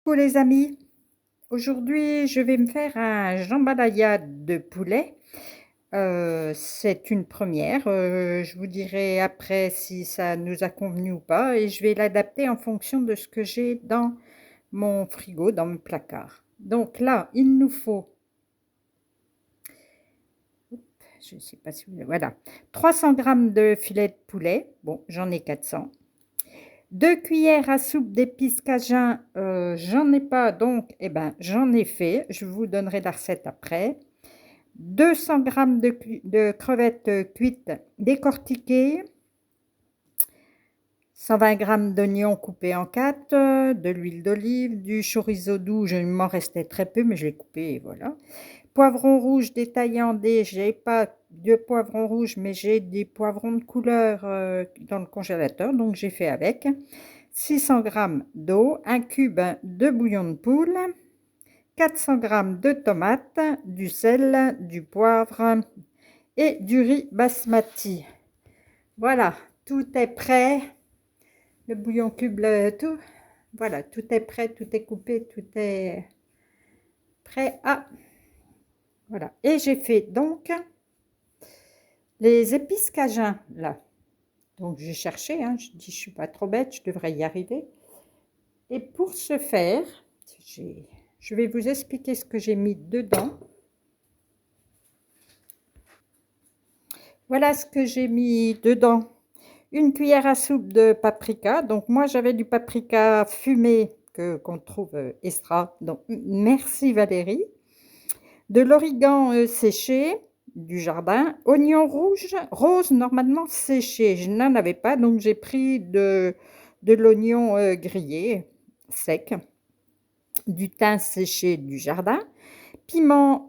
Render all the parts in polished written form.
Coucou les amis, aujourd'hui je vais me faire un jambalaya de poulet. C'est une première, je vous dirai après si ça nous a convenu ou pas et je vais l'adapter en fonction de ce que j'ai dans mon frigo, dans mon placard. Donc là, il nous faut, je ne sais pas si vous, voilà, 300 grammes de filet de poulet, bon j'en ai 400. 2 cuillères à soupe d'épices cajun, j'en ai pas donc eh ben, j'en ai fait, je vous donnerai la recette après. 200 grammes de crevettes cuites décortiquées, 120 grammes d'oignons coupés en 4, de l'huile d'olive, du chorizo doux, il m'en restait très peu mais je l'ai coupé et voilà. Poivrons rouges détaillés en dés, j'ai pas de poivrons rouges mais j'ai des poivrons de couleur dans le congélateur donc j'ai fait avec. 600 grammes d'eau, un cube de bouillon de poule, 400 grammes de tomates, du sel, du poivre et du riz basmati. Voilà, tout est prêt. Le bouillon cube, tout. Voilà, tout est prêt, tout est coupé, tout est prêt à... Voilà. Et j'ai fait donc les épices cajun, là. Donc j'ai cherché, hein, je dis je suis pas trop bête, je devrais y arriver. Et pour ce faire, je vais vous expliquer ce que j'ai mis dedans. Voilà ce que j'ai mis dedans. Une cuillère à soupe de paprika. Donc moi j'avais du paprika fumé qu'on trouve extra. Donc merci Valérie. De l'origan séché du jardin. Oignon rouge, rose normalement séché. Je n'en avais pas donc j'ai pris de l'oignon grillé sec. Du thym séché du jardin. Piment,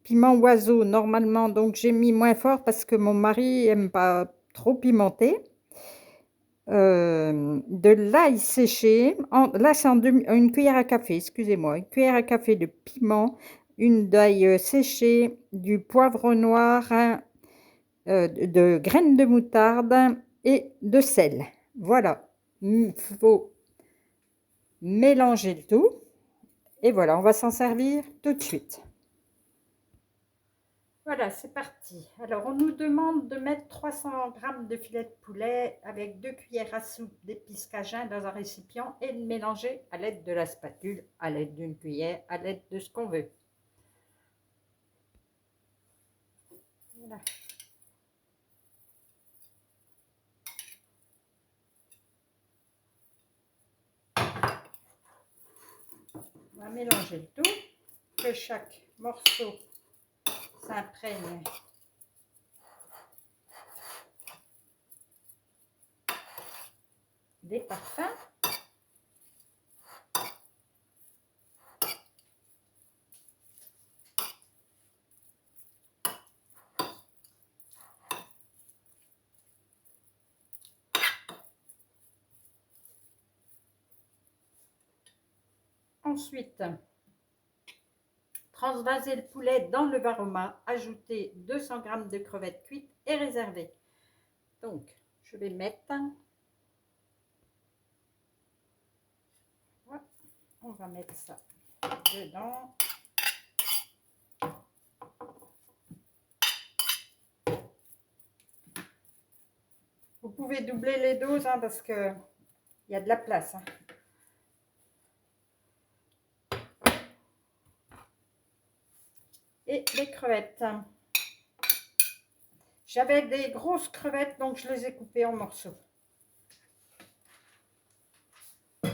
piment oiseau normalement, donc j'ai mis moins fort parce que mon mari aime pas trop pimenté. De l'ail séché, là c'est une cuillère à café, excusez-moi, une cuillère à café de piment, une d'ail séché, du poivre noir, de graines de moutarde et de sel. Voilà, il faut mélanger le tout et voilà, on va s'en servir tout de suite. Voilà, c'est parti. Alors, on nous demande de mettre 300 grammes de filet de poulet avec 2 cuillères à soupe d'épices cajun dans un récipient et de mélanger à l'aide de la spatule, à l'aide d'une cuillère, à l'aide de ce qu'on veut. Voilà. On va mélanger le tout, que chaque morceau s'imprègne des parfums. Ensuite, transvaser le poulet dans le varoma, ajouter 200 grammes de crevettes cuites et réserver. Donc, je vais mettre, on va mettre ça dedans. Vous pouvez doubler les doses hein, parce qu'il y a de la place. Hein. Et les crevettes. J'avais des grosses crevettes, donc je les ai coupées en morceaux. Il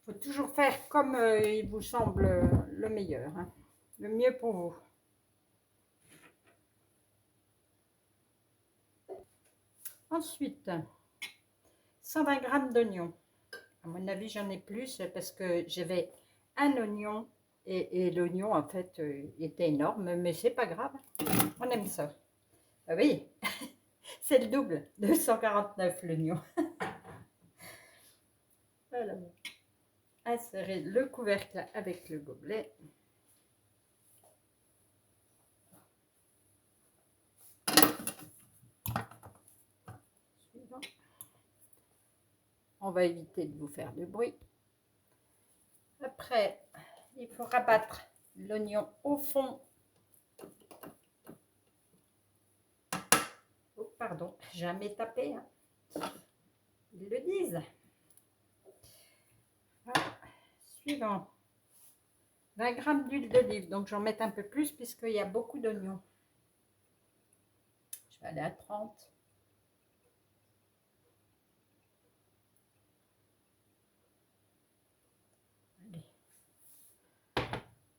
faut toujours faire comme il vous semble le meilleur, hein, le mieux pour vous. Ensuite, 120 grammes d'oignons. À mon avis, j'en ai plus parce que j'avais un oignon et l'oignon en fait était énorme, mais c'est pas grave, on aime ça. Ah oui, c'est le double, 249 l'oignon. Voilà. Insérer le couvercle avec le gobelet. Suivant. On va éviter de vous faire du bruit. Après, il faut rabattre l'oignon au fond. Oh, pardon, jamais tapé, hein. Ils le disent. Voilà. Suivant. 20 g d'huile d'olive, donc j'en mets un peu plus puisqu'il y a beaucoup d'oignons. Je vais aller à 30. Allez.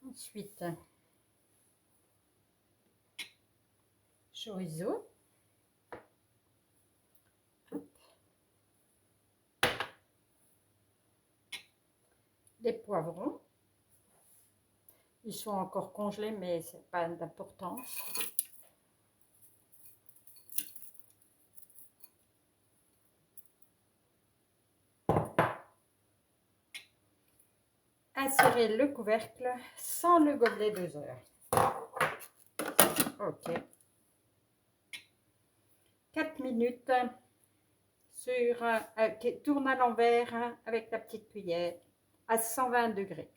Ensuite, chorizo. Les poivrons. Ils sont encore congelés, mais c'est pas d'importance. Insérer le couvercle sans le gobelet doseur. Ok. 4 minutes sur tourne à l'envers avec la petite cuillère à 120 degrés.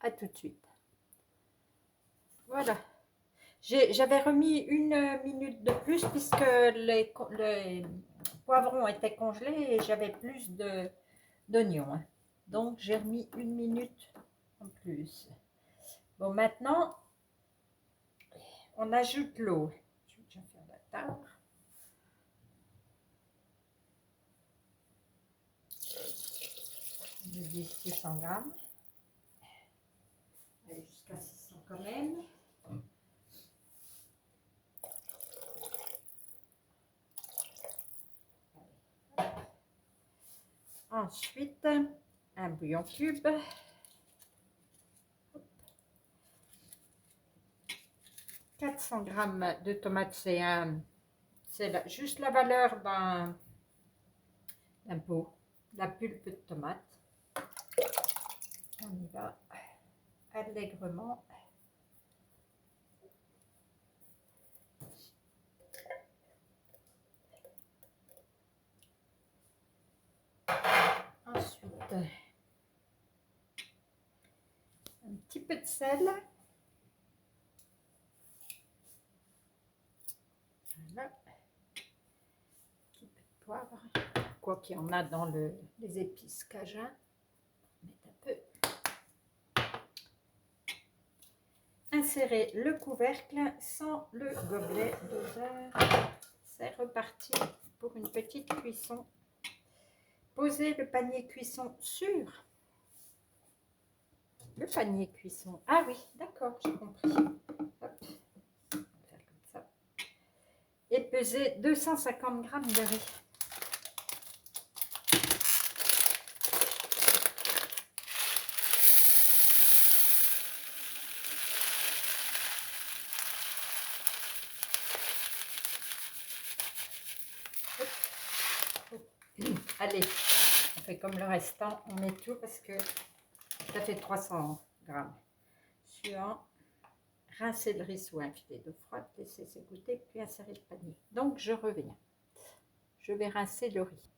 À tout de suite. Voilà. J'avais remis 1 minute de plus puisque les poivrons étaient congelés et j'avais plus d'oignons. Hein. Donc j'ai remis 1 minute en plus. Bon, maintenant, on ajoute l'eau. Je vais déjà faire la table. Je dis 600 grammes. Allez, jusqu'à 600 quand même. Ensuite, un bouillon cube. 400 grammes de tomates, c'est juste la valeur d'un pot, la pulpe de tomate. On y va allègrement. Ensuite, un petit peu de sel. Voilà. Un petit peu de poivre. Quoi qu'il y en a dans les épices cajun. Un peu. Insérer le couvercle sans le gobelet doseur. C'est reparti pour une petite cuisson. Posez le panier cuisson sur le panier cuisson. Ah oui, d'accord, j'ai compris. Hop. On va faire comme ça. Et peser 250 grammes de riz. Allez, on fait comme le restant, on met tout parce que ça fait 300 grammes. Suivant, rincer le riz sous un filet d'eau froide, laisser s'égoutter, puis insérer le panier. Donc je reviens. Je vais rincer le riz.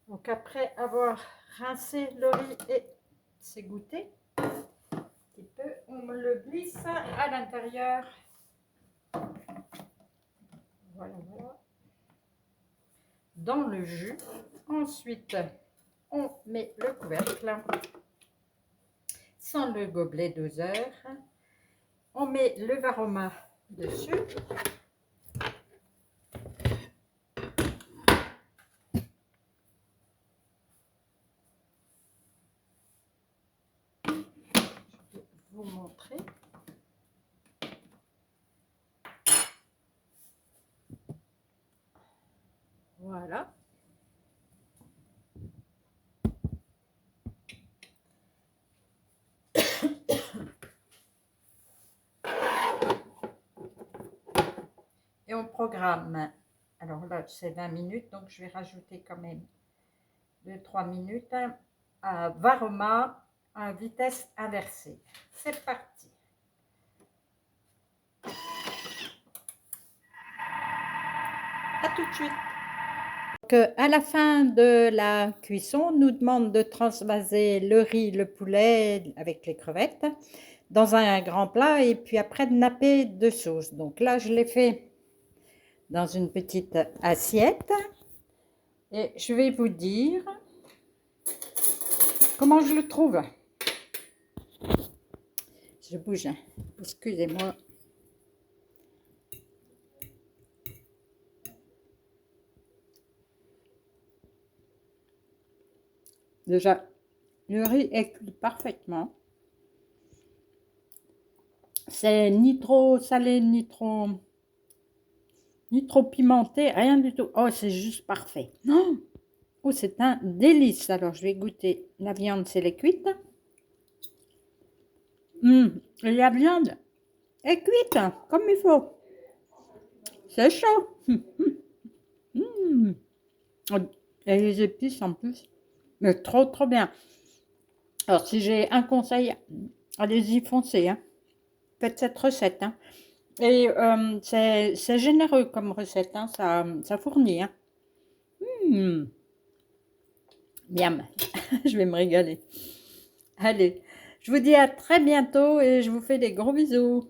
Donc après avoir rincé le riz et s'égoutter un petit peu, on le glisse à l'intérieur. Voilà, voilà. Dans le jus. Ensuite, on met le couvercle sans le gobelet doseur. On met le varoma dessus. Je vais vous montrer. Voilà. Et on programme. Alors là, c'est 20 minutes, donc je vais rajouter quand même 2-3 minutes à varoma à vitesse inversée. C'est parti. À tout de suite. À la fin de la cuisson, on nous demande de transvaser le riz, le poulet avec les crevettes dans un grand plat et puis après de napper de sauce. Donc là, je l'ai fait dans une petite assiette et je vais vous dire comment je le trouve. Je bouge, hein. Excusez-moi. Déjà, le riz est cuit parfaitement. C'est ni trop salé, ni trop pimenté, rien du tout. Oh, c'est juste parfait. Non. Oh, c'est un délice. Alors, je vais goûter la viande, c'est les cuite. Et la viande est cuite, comme il faut. C'est chaud. Hum. Et les épices en plus. Mais trop, trop bien. Alors, si j'ai un conseil, allez-y, foncez. Hein. Faites cette recette. Hein. Et c'est généreux comme recette. Hein. Ça fournit. Hein. Miam. Je vais me régaler. Allez, je vous dis à très bientôt et je vous fais des gros bisous.